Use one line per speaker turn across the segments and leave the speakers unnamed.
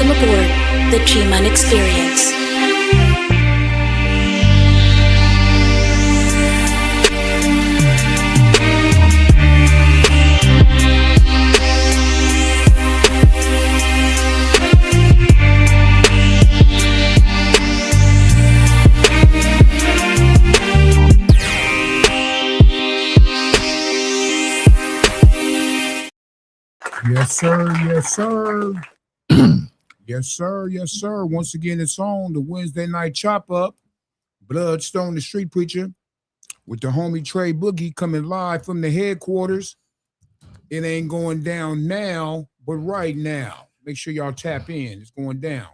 Welcome aboard the G-Man Experience.
Yes, sir. Yes, sir. Yes, sir. Yes, sir. Once again, it's on the Wednesday night chop up. Bloodstone, the street preacher, with the homie Trey Boogie coming live from the headquarters. It ain't going down now, but right now. Make sure y'all tap in. It's going down.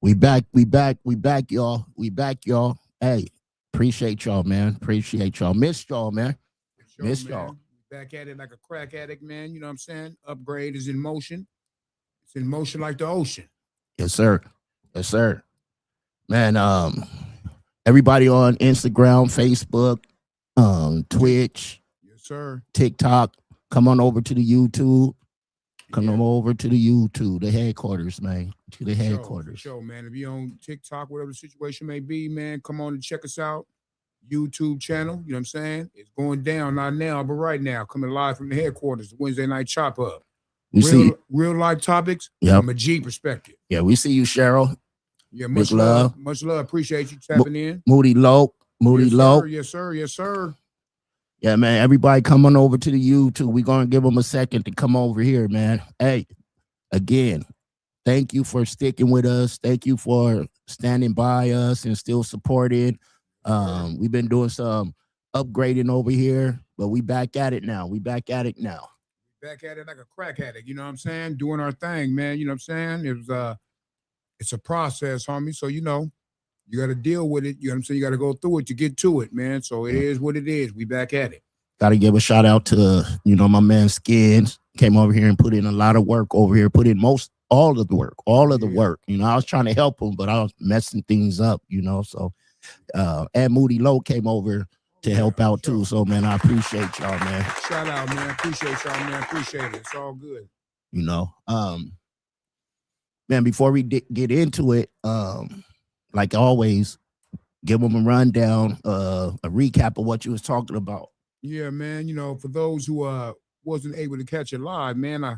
We back, y'all. We back, y'all. Hey, appreciate y'all, man. Appreciate y'all. Missed y'all, man. Missed y'all.
Back at it like a crack addict, man. You know what I'm saying? Upgrade is in motion. It's in motion like the ocean.
Yes, sir. Yes, sir. Man, everybody on Instagram, Facebook, Twitch,
yes, sir.
TikTok, come on over to the YouTube. Come on over to the YouTube, the headquarters, man. To the headquarters.
For sure, man. If you're on TikTok, whatever the situation may be, man, come on and check us out. YouTube channel, you know what I'm saying? It's going down, not now, but right now, coming live from the headquarters, Wednesday night chop up. Real life topics from a G perspective.
Yeah, we see you, Cheryl.
Yeah, much love. Much love. Appreciate you tapping in.
Moody Low.
Yes, sir. Yes, sir.
Yeah, man. Everybody come on over to the YouTube. We're going to give them a second to come over here, man. Hey, again, thank you for sticking with us. Thank you for standing by us and still supporting. We've been doing some upgrading over here, but we back at it now. Back at it like
a crack addict, you know what I'm saying? Doing our thing, man. You know what I'm saying? It's a process, homie. So, you know, you got to deal with it. You know what I'm saying? You got to go through it to get to it, man. So it is what it is. We back at it.
Got to give a shout out to, my man Skins. Came over here and put in a lot of work over here. Put in all of the work. I was trying to help him, but I was messing things up, so. And Moody Low came over to help out too. So, man, I appreciate y'all, man.
Shout out, man. Appreciate y'all, man. Appreciate it. It's all good.
Man, before we get into it, like always, give them a rundown, a recap of what you was talking about.
Yeah, man. For those who wasn't able to catch it live, man, I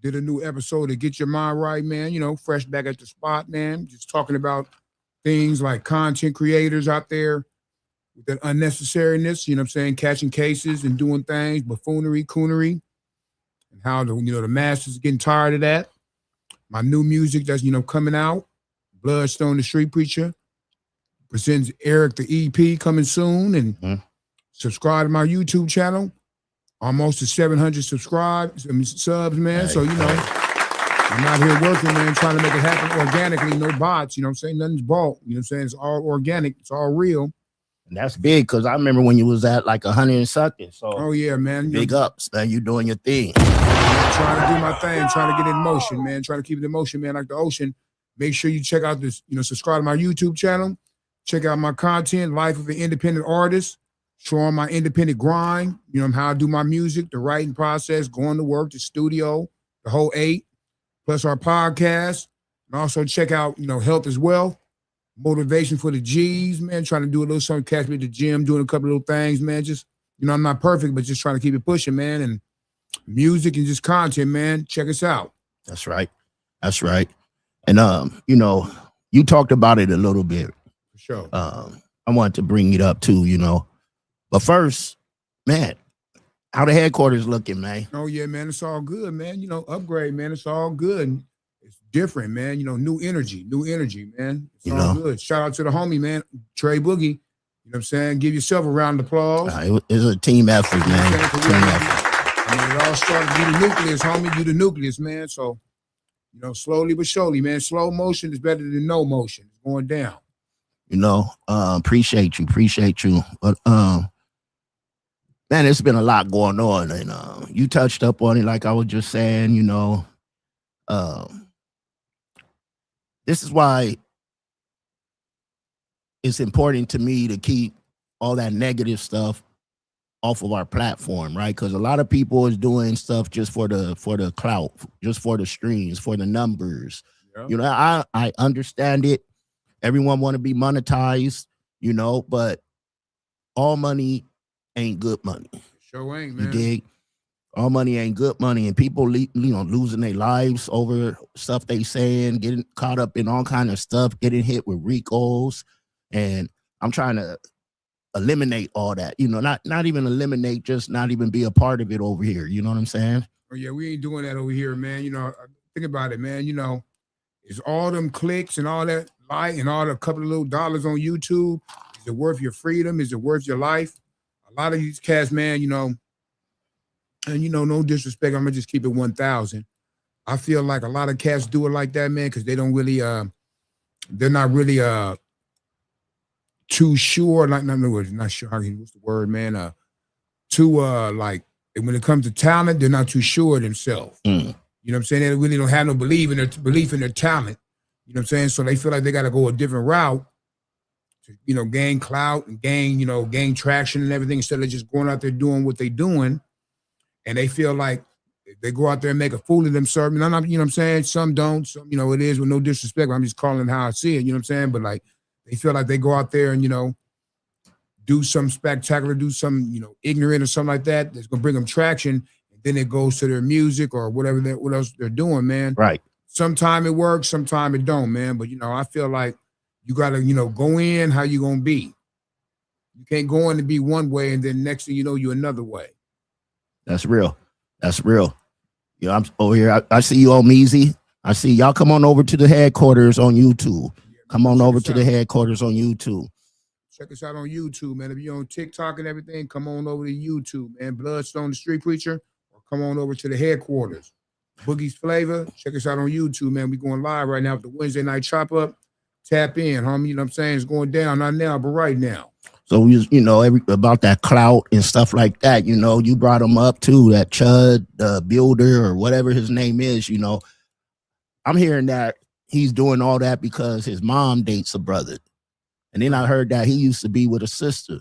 did a new episode to Get Your Mind Right, man. Fresh back at the spot, man. Just talking about things like content creators out there with that unnecessariness, you know what I'm saying, catching cases and doing things, buffoonery, coonery, and how the masses are getting tired of that. My new music that's, coming out, Bloodstone, the street preacher, presents Eric, the EP, coming soon, and subscribe to my YouTube channel. Almost to 700 subs, man. Right. So, I'm out here working, man, trying to make it happen organically, no bots, you know what I'm saying? Nothing's bought, you know what I'm saying? It's all organic, it's all real.
And that's big, because I remember when you was at like 100 and something. So,
oh, yeah, man.
Big ups, man. You doing your thing.
I'm trying to do my thing, trying to get in motion, man. Trying to keep it in motion, man, like the ocean. Make sure you check out this, subscribe to my YouTube channel. Check out my content, Life of an Independent Artist. Showing my independent grind, how I do my music, the writing process, going to work, the studio, the whole 8. Plus our podcast, and also check out, Health as Well, Motivation for the G's, man, trying to do a little something, catch me at the gym, doing a couple of little things, man, just, I'm not perfect, but just trying to keep it pushing, man, and music and just content, man, check us out.
That's right. And, you talked about it a little bit.
For sure.
I wanted to bring it up too, but first, man, how the headquarters looking, man?
Oh, yeah, man. It's all good, man. Upgrade, man. It's all good. It's different, man. New energy, man. It's all good. Shout out to the homie, man, Trey Boogie. You know what I'm saying? Give yourself a round of applause.
It's a team effort, man. Team effort.
It all started with the nucleus, homie. You the nucleus, man. So, slowly but surely, man. Slow motion is better than no motion. It's going down.
Appreciate you. But, man, it's been a lot going on, and you touched up on it like I was just saying, this is why it's important to me to keep all that negative stuff off of our platform, right? Because a lot of people is doing stuff just for the clout, just for the streams, for the numbers.
Yeah.
You know, I understand it. Everyone want to be monetized, you know, but all money ain't good money.
Sure ain't,
You
man.
dig? All money ain't good money, and people, losing their lives over stuff they saying, getting caught up in all kind of stuff, getting hit with RICOs, and I'm trying to eliminate all that. You know, not even eliminate, just not even be a part of it over here. You know what I'm saying?
Oh yeah, we ain't doing that over here, man. You know, think about it, man. You know, it's all them clicks and all that like and all the couple of little dollars on YouTube. Is it worth your freedom? Is it worth your life? A lot of these cats, man, you know, and you know, no disrespect, I'm gonna just keep it 1,000. I feel like a lot of cats do it like that, man, because they don't really they're not really too sure, like not sure what's the word, man, too like when it comes to talent, they're not too sure of themselves. You know what I'm saying? They really don't have no belief in their talent. You know what I'm saying? So they feel like they got to go a different route to, you know, gain clout and gain traction and everything, instead of just going out there doing what they're doing. And they feel like if they go out there and make a fool of themselves. And I'm, you know what I'm saying? Some don't. Some, you know, it is with no disrespect. I'm just calling it how I see it. You know what I'm saying? But like, they feel like they go out there and, you know, do something spectacular, do something, you know, ignorant or something like that that's gonna bring them traction. And then it goes to their music or whatever what else they're doing, man.
Right.
Sometime it works, sometime it don't, man. But you know, I feel like you gotta, you know, go in how you gonna be. You can't go in to be one way and then next thing you know, you're another way.
That's real. That's real. You know, I'm over here. I see you on Measy. I see y'all. Come on over to the headquarters on YouTube. Come on over to the headquarters on YouTube.
Check us out on YouTube, man. If you're on TikTok and everything, come on over to YouTube, man. Bloodstone, the Street Preacher, or come on over to the headquarters. Boogie's Flavor. Check us out on YouTube, man. We going live right now with the Wednesday night chop up. Tap in, homie. You know what I'm saying? It's going down, not now, but right now.
So you know, about that clout and stuff like that. You know, you brought him up too, that Chud Builder or whatever his name is. You know, I'm hearing that he's doing all that because his mom dates a brother, and then I heard that he used to be with a sister.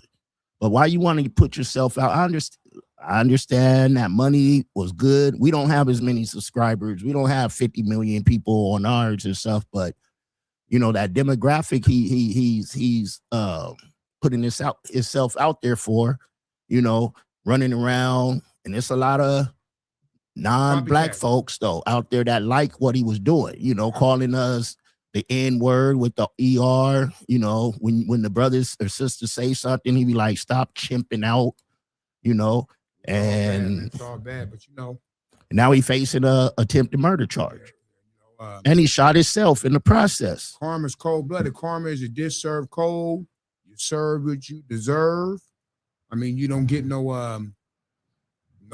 But why you want to put yourself out? I understand that money was good. We don't have as many subscribers. We don't have 50 million people on ours and stuff. But you know, that demographic he's putting himself out there for, you know, running around, and it's a lot of non-black folks though out there that like what he was doing, you know, calling us the N-word with the ER, you know, when the brothers or sisters say something, he be like, stop chimping out, you know, and
it's all bad, but you know,
now he facing a attempted murder charge. And he shot himself in the process.
Karma's cold-blooded. Karma is a dish served cold. You serve what you deserve. I mean, you don't get no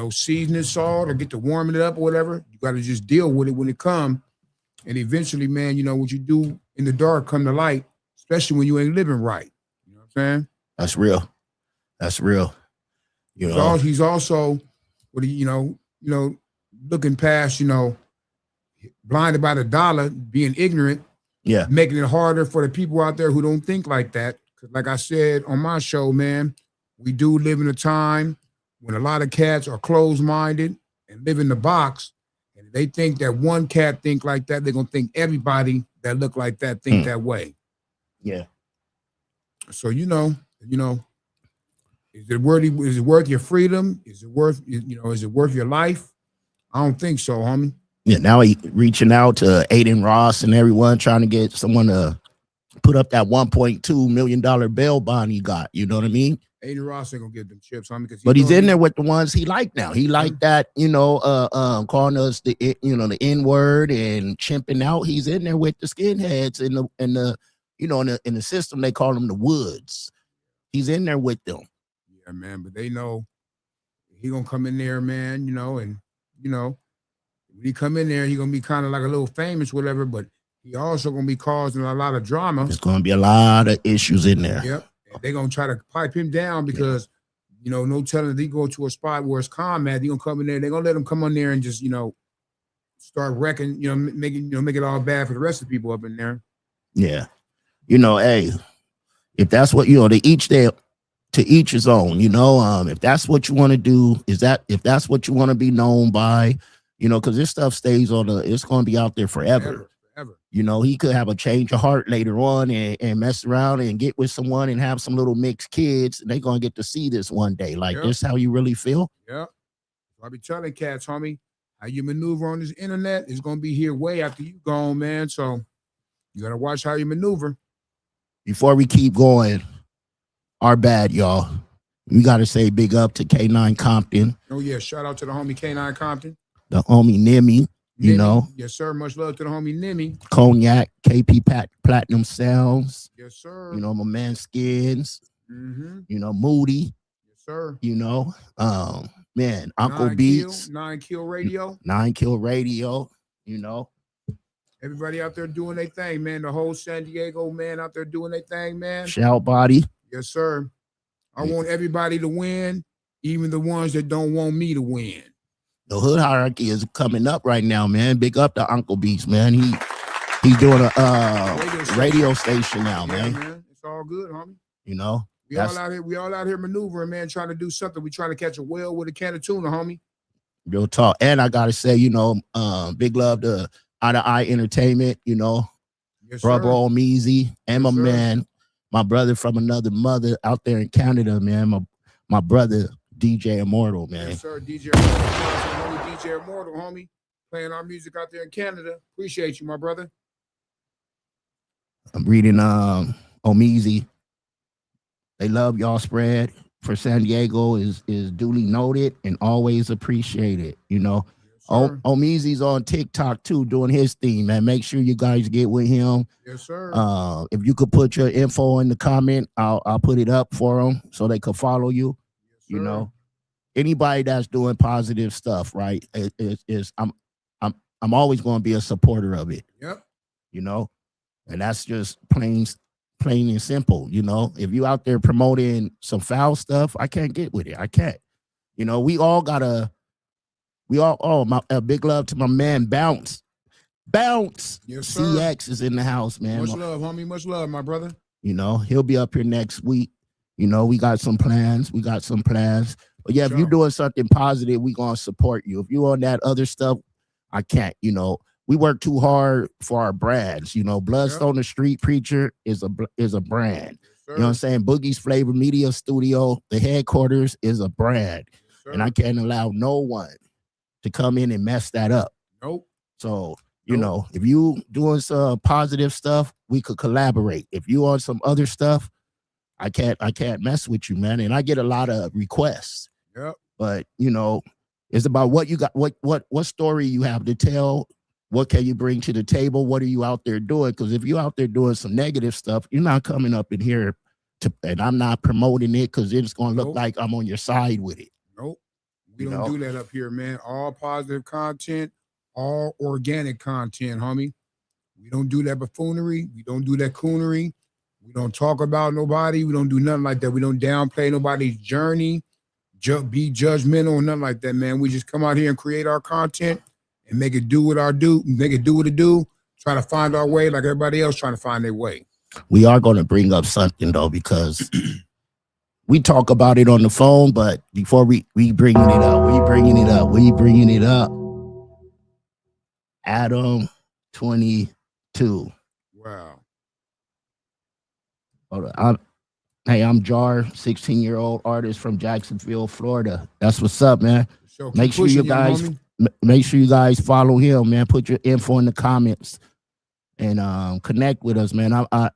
seasoning salt or get to warming it up or whatever. You got to just deal with it when it comes. And eventually, man, you know, what you do in the dark come to light, especially when you ain't living right. You know what I'm saying?
That's real. That's real. You know,
he's also, you know, looking past, you know, blinded by the dollar, being ignorant, making it harder for the people out there who don't think like that. Because like I said on my show, man, we do live in a time when a lot of cats are closed-minded and live in the box, and they think that one cat think like that, they're going to think everybody that look like that think that way.
Yeah.
So, you know, is it worth your freedom? Is it worth your life? I don't think so, homie.
Yeah, now he reaching out to Aiden Ross and everyone, trying to get someone to put up that $1.2 million bail bond he got. You know what I mean?
Aiden Ross ain't gonna get them chips, homie.
But he's in there with the ones he like now. He like that, you know, calling us the N-word and chimping out. He's in there with the skinheads in the system. They call them the Woods. He's in there with them.
Yeah, man. But they know he gonna come in there, man. You know, and you know. When he come in there, he gonna be kind of like a little famous, whatever, but he also gonna be causing a lot of drama.
There's gonna be a lot of issues in there.
Yep. And they're gonna try to pipe him down because, you know, no telling if he go to a spot where it's calm at, he gonna come in there, they're gonna let him come on there and just, you know, start wrecking, you know, make it all bad for the rest of the people up in there.
Yeah. You know, hey, if that's what, you know, they each to each his own, you know. If that's what you want to do, if that's what you want to be known by, you know, because this stuff stays on it's going to be out there forever.
Forever.
You know, he could have a change of heart later on and mess around and get with someone and have some little mixed kids, and they're going to get to see this one day. Like, this how you really feel?
Yeah. I be telling cats, homie, how you maneuver on this internet is going to be here way after you gone, man. So you got to watch how you maneuver.
Before we keep going, our bad, y'all. We got to say big up to K9 Compton.
Oh, yeah. Shout out to the homie K9 Compton.
The homie Nimmy. You know,
yes, sir. Much love to the homie Nimmy.
Cognac, KP Platinum Sounds.
Yes, sir.
You know, my man Skins.
Mm-hmm.
You know, Moody.
Yes, sir.
You know, man, Uncle Beats.
9 Kill Radio.
9 Kill Radio. You know,
everybody out there doing their thing, man. The whole San Diego, man, out there doing their thing, man.
Shout Body.
Yes, sir. I want everybody to win, even the ones that don't want me to win.
The hood hierarchy is coming up right now, man. Big up to Uncle Beats, man. He's doing a radio station now, man.
Man. It's all good, homie.
You know,
we all out here maneuvering, man, trying to do something. We trying to catch a whale with a can of tuna, homie.
Real talk. And I gotta say, you know, big love to Eye to Eye Entertainment, you know,
yes,
brother Meezy, and my man, my brother from another mother out there in Canada, man. My brother DJ Immortal, man.
Yes, sir. DJ Immortal, homie. Playing our music out there in Canada. Appreciate you, my brother.
I'm reading Omeezy. They love y'all spread for San Diego is duly noted and always appreciated, you know. Yes, Omeezy's on TikTok too, doing his thing, man. Make sure you guys get with him.
Yes, sir.
If you could put your info in the comment, I'll put it up for them so they could follow you. Yes, you know, anybody that's doing positive stuff, right? I'm always going to be a supporter of it.
Yep.
You know, and that's just plain and simple. You know, if you out there promoting some foul stuff, I can't get with it. I can't. You know, a big love to my man Bounce. Yes, sir. CX is in the house, man.
Much love, homie. Much love, my brother.
You know, he'll be up here next week. You know, we got some plans. But yeah, if you're doing something positive, we gonna support you. If you on that other stuff, I can't. You know, we work too hard for our brands. You know, Bloodstone, the Street Preacher is a brand. You know what I'm saying? Boogie's Flavor Media Studio, the headquarters, is a brand. And I can't allow no one to come in and mess that up.
Nope.
So, you know, if you doing some positive stuff, we could collaborate. If you on some other stuff, I can't mess with you, man. And I get a lot of requests.
Yep.
But, you know, it's about what you got, what story you have to tell. What can you bring to the table? What are you out there doing? Because if you're out there doing some negative stuff, you're not coming up in here and I'm not promoting it because it's going to look like I'm on your side with it.
Nope. We don't do that up here, man. All positive content, all organic content, homie. We don't do that buffoonery. We don't do that coonery. We don't talk about nobody. We don't do nothing like that. We don't downplay nobody's journey, be judgmental or nothing like that, man. We just come out here and create our content and make it do what it do, try to find our way like everybody else trying to find their way.
We are going to bring up something, though, because we talk about it on the phone, but before we bringing it up. Adam 22.
Wow.
Hold on. I'm Jar, 16-year-old artist from Jacksonville, Florida. That's what's up, man. Make sure you guys follow him, man. Put your info in the comments and connect with us, man. I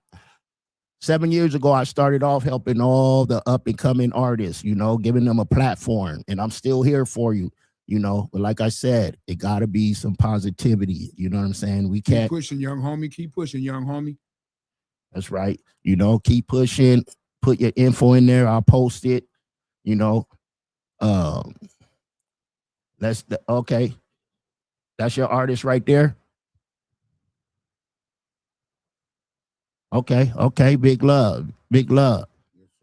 7 years ago, I started off helping all the up-and-coming artists, you know, giving them a platform, and I'm still here for you, you know. But like I said, it got to be some positivity, you know what I'm saying? We can't...
Keep pushing, young homie. Keep pushing, young homie.
That's right. You know, keep pushing. Put your info in there. I'll post it, you know. Okay. That's your artist right there. Okay. Big love. Yes,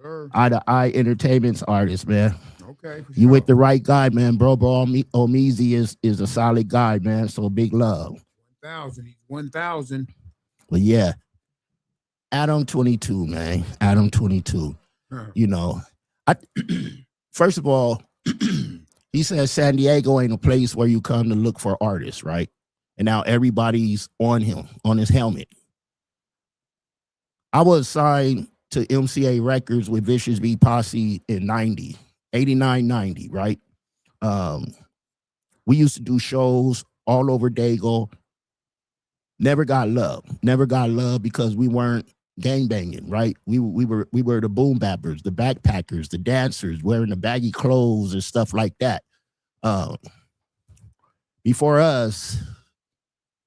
sir. Eye to Eye Entertainment's artist, man.
Okay.
You with the right guy, man. Bro, Omeezy is a solid guy, man. So big love.
1,000. He's 1,000.
But yeah. Adam 22, man. Adam 22. You know, I first of all, he says San Diego ain't a place where you come to look for artists, right? And now everybody's on him, on his helmet. I was signed to MCA Records with Vicious B Posse in 89, 90, right? We used to do shows all over Dago. Never got love because we weren't gangbanging, right? We were the boom bappers, the backpackers, the dancers, wearing the baggy clothes and stuff like that. Before us,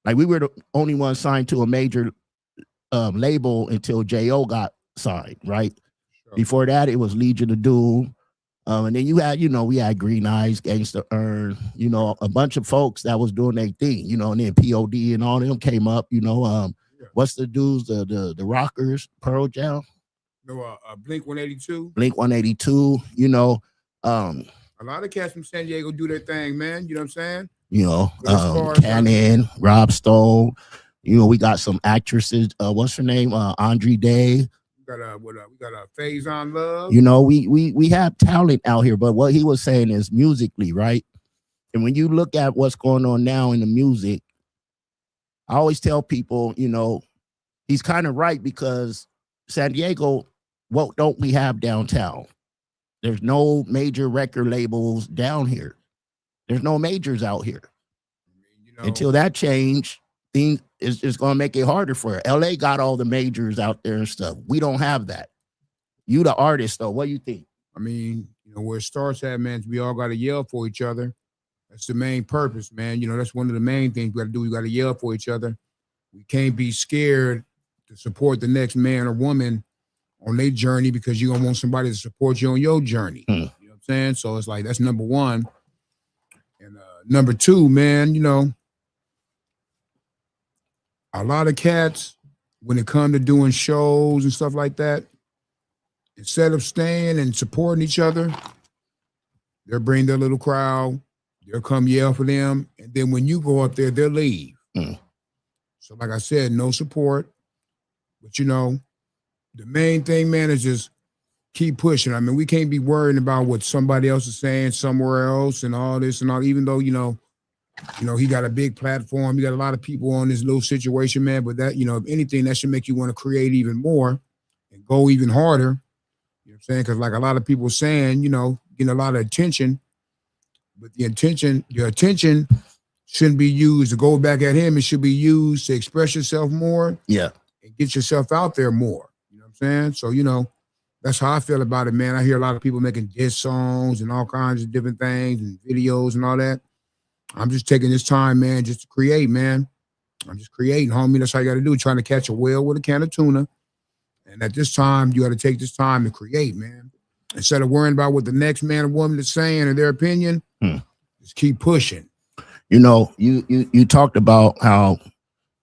like we were the only one signed to a major label until J.O. got signed, right? Sure. Before that, it was Legion of Doom. And then you had, we had Green Eyes, Gangsta Earn, a bunch of folks that was doing their thing, and then POD and all them came up, what's the dudes, the rockers, Pearl Jam?
No, Blink 182.
Blink 182,
a lot of cats from San Diego do their thing, man. You know what I'm saying?
Cannon, Rob Stone, we got some actresses, what's her name? Andre Day.
We got a Phase on Love.
We have talent out here, but what he was saying is musically, right? And when you look at what's going on now in the music, I always tell people, he's kind of right, because San Diego, what don't we have downtown? There's no major record labels down here. There's no majors out here. Until that change, things is just going to make it harder for her. LA got all the majors out there and stuff. We don't have that. You the artist, though. What do you think?
I mean, where it starts at, man, we all got to yell for each other. That's the main purpose, man. That's one of the main things we got to do. We got to yell for each other. We can't be scared to support the next man or woman on their journey, because you're going to want somebody to support you on your journey. You know what I'm saying? So it's like, that's number one. And number two, man, a lot of cats, when it comes to doing shows and stuff like that, instead of staying and supporting each other, they'll bring their little crowd, they'll come yell for them, and then when you go up there, they'll leave. So like I said, no support. But the main thing, man, is just keep pushing. I mean, we can't be worrying about what somebody else is saying somewhere else and all this and all, even though, he got a big platform. He got a lot of people on this little situation, man. But that, if anything, that should make you want to create even more and go even harder. You know what I'm saying? Because like a lot of people saying, getting a lot of attention, but your attention shouldn't be used to go back at him. It should be used to express yourself more.
Yeah.
And get yourself out there more. You know what I'm saying? So, that's how I feel about it, man. I hear a lot of people making diss songs and all kinds of different things and videos and all that. I'm just taking this time, man, just to create, man. I'm just creating, homie. That's how you got to do. Trying to catch a whale with a can of tuna. And at this time, you got to take this time to create, man. Instead of worrying about what the next man or woman is saying or their opinion, just keep pushing.
You talked about how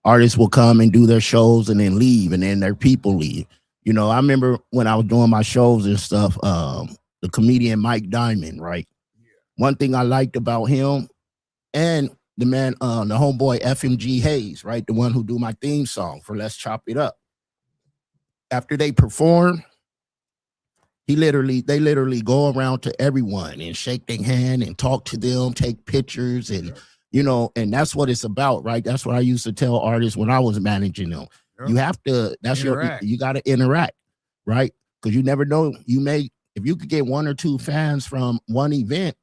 artists will come and do their shows and then leave, and then their people leave. I remember when I was doing my shows and stuff, the comedian Mike Diamond, right? Yeah. One thing I liked about him, and the man, the homeboy FMG Hayes, right? The one who do my theme song for Let's Chop It Up. After they perform, they literally go around to everyone and shake their hand and talk to them, take pictures, and and that's what it's about, right? That's what I used to tell artists when I was managing them. Yep. You have to, you got to interact, right? Because you never know, if you could get one or two fans from one event,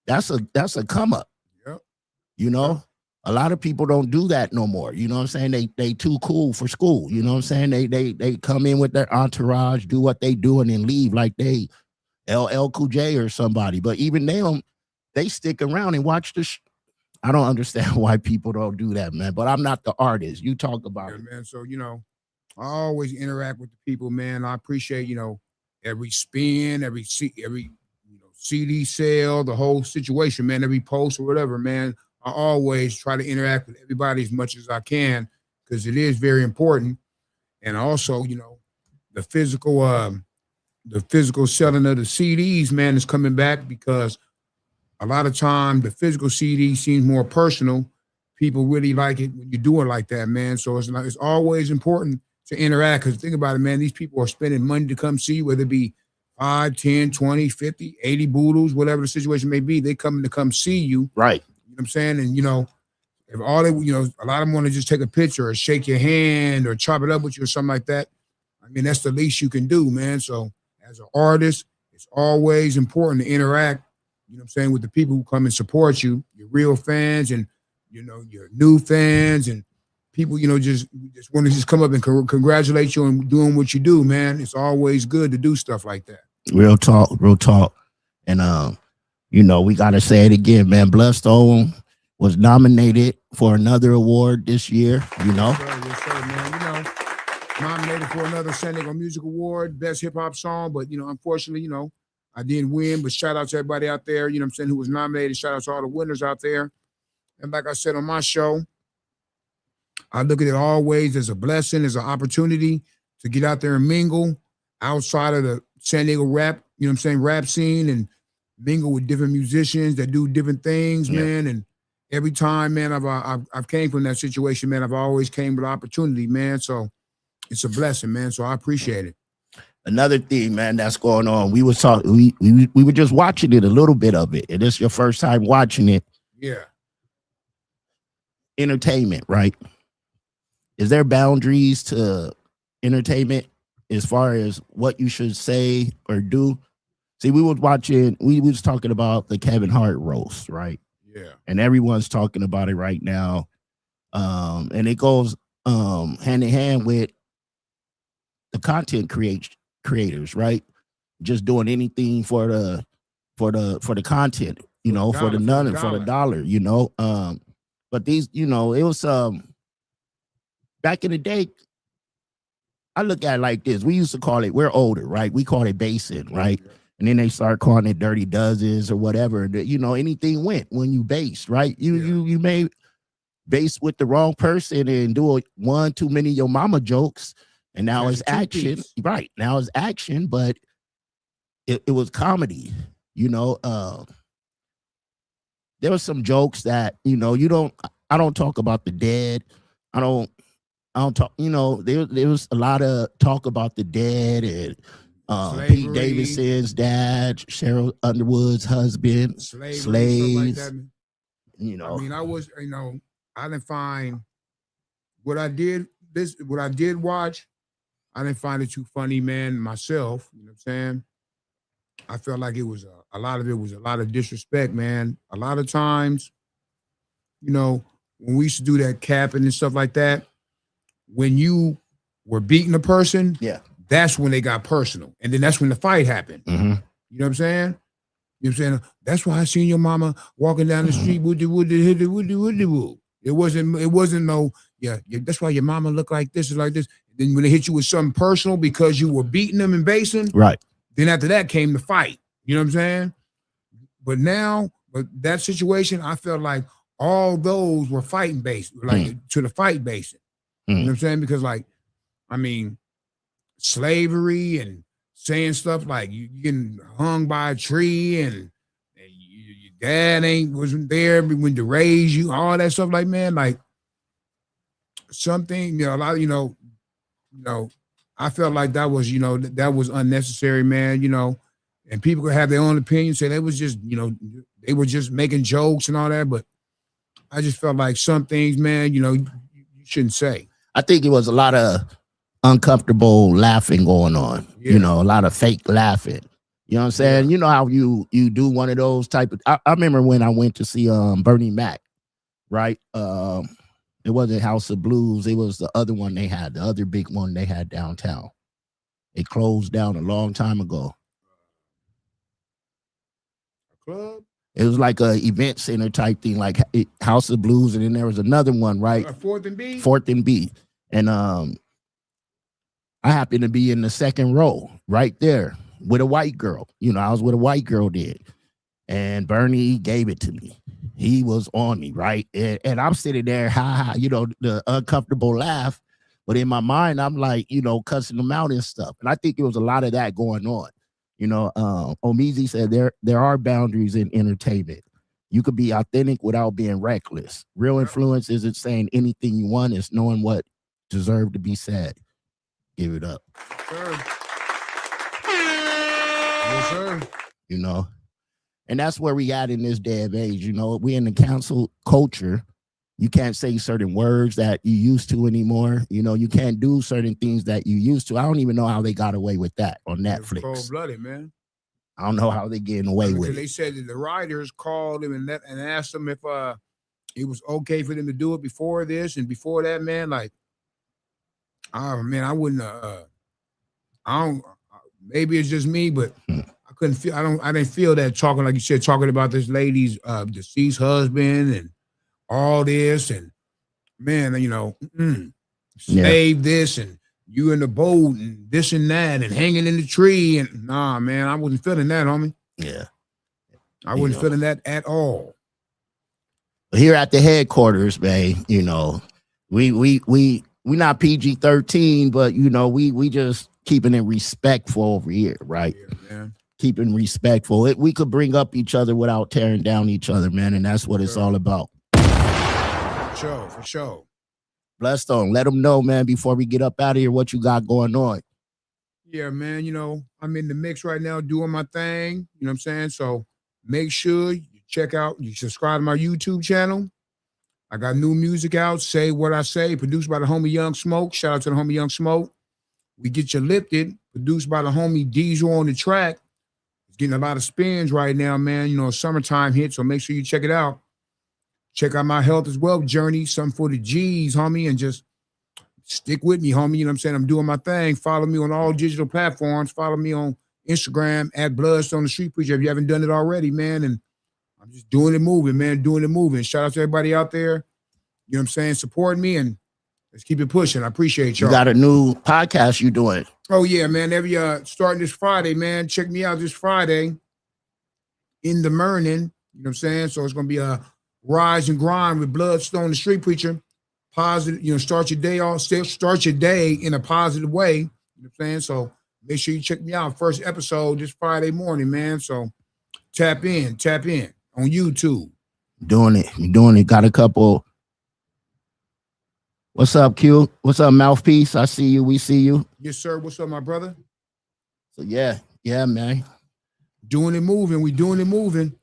that's a come up. Yep. A lot of people don't do that no more. You know what I'm saying? They too cool for school. You know what I'm saying? They come in with their entourage, do what they do, and then leave like they LL Cool J or somebody. But even they stick around and watch the I don't understand why people don't do that, man. But I'm not the artist. You talk about it,
man. So I always interact with the people, man. I appreciate every spin, every CD sale, the whole situation, man. Every post or whatever, man. I always try to interact with everybody as much as I can, because it is very important. And also, the physical selling of the CDs, man, is coming back, because a lot of time the physical CD seems more personal. People really like it when you do it like that, man. So it's always important to interact, because think about it, man. These people are spending money to come see you, whether it be 5, 10, 20, 50, 80 boodles, whatever the situation may be. They come to come see you.
Right.
You know what I'm saying? And, if all they, a lot of them want to just take a picture or shake your hand or chop it up with you or something like that. I mean, that's the least you can do, man. So as an artist, it's always important to interact, you know what I'm saying, with the people who come and support you, your real fans and, your new fans and people, just want to just come up and congratulate you on doing what you do, man. It's always good to do stuff like that.
Real talk. And, we got to say it again, man. Bloodstone was nominated for another award this year,
Yes, sir, man. Nominated for another San Diego Music Award, Best Hip Hop Song, but, unfortunately, I didn't win, but shout out to everybody out there, who was nominated. Shout out to all the winners out there. And like I said on my show, I look at it always as a blessing, as an opportunity to get out there and mingle outside of the San Diego rap, rap scene and mingle with different musicians that do different things, man. And every time, man, I've came from that situation, man. I've always came with opportunity, man. So it's a blessing, man. So I appreciate it.
Another thing, man, that's going on. We were talking. We were just watching it, a little bit of it, and it's your first time watching it.
Yeah.
Entertainment, right? Is there boundaries to entertainment as far as what you should say or do? See, we was talking about the Kevin Hart roast, right?
Yeah.
And everyone's talking about it right now. And it goes hand in hand with the content creators, right? Just doing anything for the content, for the dollar, But these, it was back in the day. I look at it like this. We used to call it, we're older, right? We call it basing, right? Yeah. And then they start calling it dirty dozens or whatever. Anything went when you base, right? You may base with the wrong person and do one too many your mama jokes, and now it's action. Right. Now it's action, but it was comedy, There was some jokes that, I don't talk about the dead. I don't talk, there was a lot of talk about the dead and Pete Davidson's dad, Cheryl Underwood's husband, slaves. Like that,
I mean, I didn't find what I did watch. I didn't find it too funny, man, myself. You know what I'm saying? I felt like it was a lot of it was a lot of disrespect, man. A lot of times, when we used to do that capping and stuff like that, when you were beating a person, that's when they got personal. And then that's when the fight happened.
Mm-hmm.
You know what I'm saying? You know what I'm saying? That's why I seen your mama walking down the street with the. It wasn't no, that's why your mama look like this is like this. Then when they hit you with something personal because you were beating them and basing,
right.
Then after that came the fight. You know what I'm saying? But that situation, I felt like all those were fighting based, like to the fight basing. You know what I'm saying? Because slavery and saying stuff like you getting hung by a tree and your dad wasn't there when to raise you, all that stuff, like, man, like something, a lot of, I felt like that was, that was unnecessary, man, and people could have their own opinion, say they was just, they were just making jokes and all that, but I just felt like some things, man, you shouldn't say.
I think it was a lot of uncomfortable laughing going on, a lot of fake laughing. You know what I'm saying? You know how you do one of those type of, I remember when I went to see Bernie Mac, right? It wasn't House of Blues, it was the other one they had, the other big one they had downtown. It closed down a long time ago.
A club?
It was like a event center type thing, like House of Blues, and then there was another one, right?
4th and B?
4th and B. And I happened to be in the second row right there with a white girl. I was with a white girl then. And Bernie gave it to me. He was on me, right? And I'm sitting there, the uncomfortable laugh. But in my mind, I'm like, cussing them out and stuff. And I think it was a lot of that going on. Omizi said there are boundaries in entertainment. You could be authentic without being reckless. Real influence isn't saying anything you want, it's knowing what deserves to be said. Give it up.
Sure. Yes, sir.
You know, and that's where we at in this day of age. You know, we in the cancel culture. You can't say certain words that you used to anymore. You know, you can't do certain things that you used to. I don't even know how they got away with that on Netflix.
Cold-blooded, man.
I don't know how they getting away with it.
They said that the writers called him and asked him if it was okay for them to do it before this and before that, man. Like, oh man, I wouldn't. I don't. Maybe it's just me, but I couldn't feel. I didn't feel that talking like you said, talking about this lady's deceased husband and all this, and man, you know, slave this and you in the boat and this and that and hanging in the tree and nah, man, I wasn't feeling that, homie.
Yeah,
I wasn't feeling that at all.
Here at the headquarters, man, you know, we not PG-13, but you know, we just keeping it respectful over here, right?
Yeah, man.
Keeping respectful. We could bring up each other without tearing down each other, man, and that's what it's all about.
For sure.
Bloodstone, let them know, man, before we get up out of here, what you got going on.
Yeah, man, you know, I'm in the mix right now doing my thing, you know what I'm saying? So make sure you you subscribe to my YouTube channel. I got new music out, Say What I Say, produced by the homie Young Smoke. Shout out to the homie Young Smoke. We Get You Lifted, produced by the homie Diesel on the track. It's getting a lot of spins right now, man. You know, summertime hit, so make sure you check it out. Check out my health as well journey, something for the G's, homie, and just stick with me, homie. You know what I'm saying? I'm doing my thing. Follow me on all digital platforms. Follow me on Instagram at Bloodstone the Street Preacher if you haven't done it already, man. And I'm just doing it moving, man, doing it moving. Shout out to everybody out there, you know what I'm saying, supporting me, and let's keep it pushing. I appreciate y'all.
You got a new podcast you doing?
Oh, yeah, man. Every starting this Friday, man. Check me out this Friday in the morning. You know what I'm saying? So it's going to be a rise and grind with Bloodstone, the Street Preacher. Positive, you know, start your day in a positive way. You know what I'm saying? So make sure you check me out. First episode this Friday morning, man. So tap in on YouTube.
You're doing it. Got a couple. What's up, Q? What's up, Mouthpiece? I see you. We see you.
Yes, sir. What's up, my brother?
So yeah, man.
Doing it moving. We doing it moving.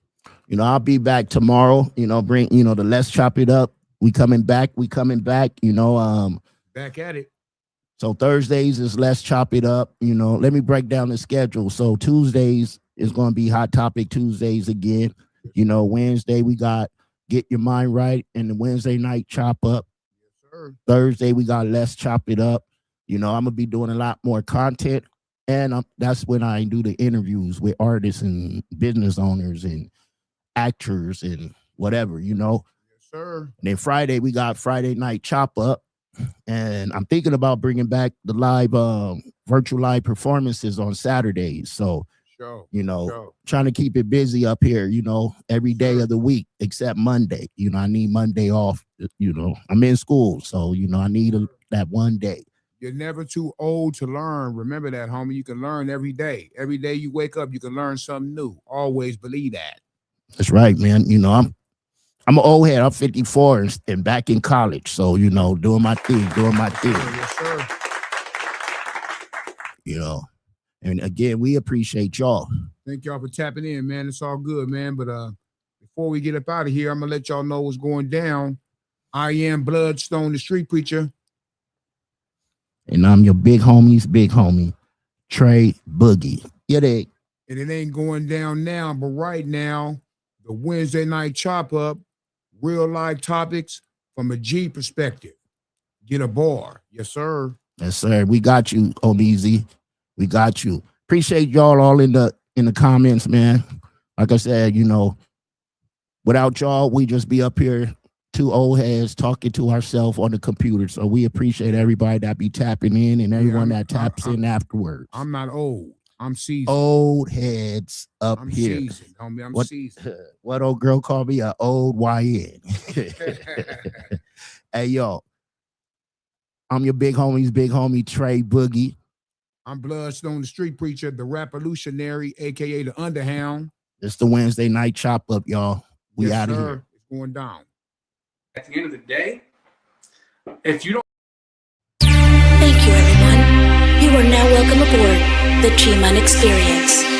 You know, I'll be back tomorrow. You know, bring, you know, the Let's Chop It Up. We coming back, you know.
Back at it.
So Thursdays is Let's Chop It Up. You know, let me break down the schedule. So Tuesdays is going to be Hot Topic Tuesdays again. You know, Wednesday we got Get Your Mind Right and the Wednesday night Chop Up.
Yes, sir.
Thursday we got Let's Chop It Up. You know, I'm going to be doing a lot more content. And that's when I do the interviews with artists and business owners and actors and whatever, you know.
Yes, sir.
And then Friday, we got Friday night Chop Up. And I'm thinking about bringing back the live, virtual live performances on Saturdays. So, you know, trying to keep it busy up here, you know, every day of the week except Monday. You know, I need Monday off. You know, I'm in school. So, you know, I need that one day.
You're never too old to learn. Remember that, homie. You can learn every day. Every day you wake up, you can learn something new. Always believe that.
That's right, man. You know, I'm an old head. I'm 54 and back in college. So, you know, doing my thing.
Yes, sir.
You know, and again, we appreciate y'all.
Thank y'all for tapping in, man. It's all good, man. But before we get up out of here, I'm going to let y'all know what's going down. I am Bloodstone, the Street Preacher.
And I'm your big homie, Trey Boogie. Yeah, they.
And it ain't going down now, but right now, the Wednesday night Chop Up, real life topics from a G perspective. Get a bar. Yes, sir.
Yes, sir. We got you, Omeezy. We got you. Appreciate y'all all in the comments, man. Like I said, you know, without y'all, we just be up here, two old heads talking to ourselves on the computer. So we appreciate everybody that be tapping in and everyone that taps in afterwards.
I'm not old. I'm seasoned.
Old heads up
I'm
here.
Seasoned, homie. I'm seasoned.
What old girl called me? An old YN. Hey, yo. I'm your big homie, Trey Boogie.
I'm Bloodstone, the Street Preacher, the Rapolutionary, a.k.a. the Underhound.
It's the Wednesday night Chop Up, y'all. We out of here.
It's going down.
At the end of the day, if you don't.
Thank you, everyone. You are now welcome aboard the G-Man Experience.